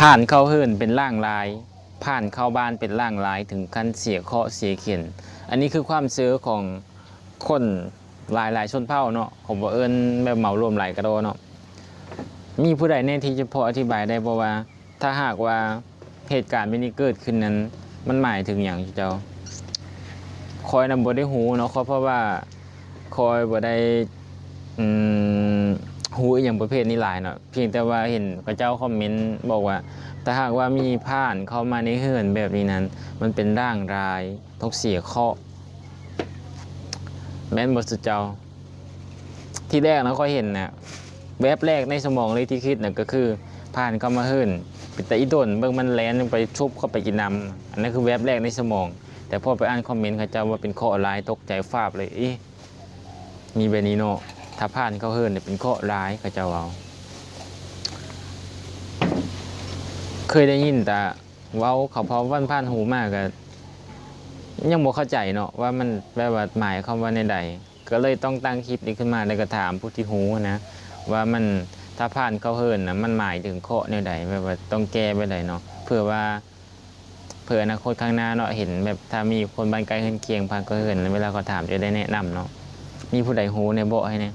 ผ่านเข้าเฮิรนเป็นล่างลายผ่านเข้าบ้านเป็นล่างลายถึงขั้นเสียเคราะห์เสียเขียนอันนี้คือความเชื่อของคนหลายชนเผ่าเนาะผมว่าแบบเหมารวมหลายกระโดเนาะมีผู้ใดแน่ที่จะพออธิบายได้เพราะว่าถ้าหากว่าเหตุการณ์ไม่นี้เกิดขึ้นนั้นมันหมายถึงอย่างเจ้าคอยนำบ่ได้หูเนาะเพราะว่าคอยบ่ได้หูอย่างประเภทนี้หลายเนาะเพียงแต่ว่าเห็นพระเจ้าคอมเมนต์บอกว่าถ้าหากว่ามีผ่านเข้ามาในเฮือนแบบนี้นั้นมันเป็นร่างรายต้องเสียเคราะห์แม่นบ่สุเจ้าที่แรกนะค่อยเห็นนะแวบแรกในสมองเลยที่คิดนะก็คือผ่านเข้ามาเฮือนเป็นแต่อีโดนเบิ่งมันแลนไปชุบเข้าไปกินน้ำอันนั้นคือแวบแรกในสมองแต่พอไปอ่านคอมเมนต์เขาเจ้าว่าเป็นเคราะห์ร้ายตกใจฟาบเลยมีแบบนี้เนาะถ้าผ่านเข้าเฮือนเนี่ยเป็นเคราะห์ร้ายเขาเจ้าเอาเคยได้ยินแต่เว้าเขาพอวันผ่านหูมากก็ยังบ่เข้าใจเนาะว่ามันแปลว่าหมายคำว่าในใดก็เลยต้องตั้งคลิปนี้ขึ้นมาแล้วก็ถามผู้ที่หูนะว่ามันถ้าผ่านเข้าเฮือนนะมันหมายถึงเคราะห์ในใดแบบว่าต้องแก้ไปใดเนาะเพื่ออนาคตข้างหน้าเนาะเห็นแบบถ้ามีคนบ้านใกล้เฮือนเคียงผ่านเข้าเฮือนเวลาเขาถามจะได้แนะนำเนาะมีผู้ใดหูในบ่ให้เนี่ย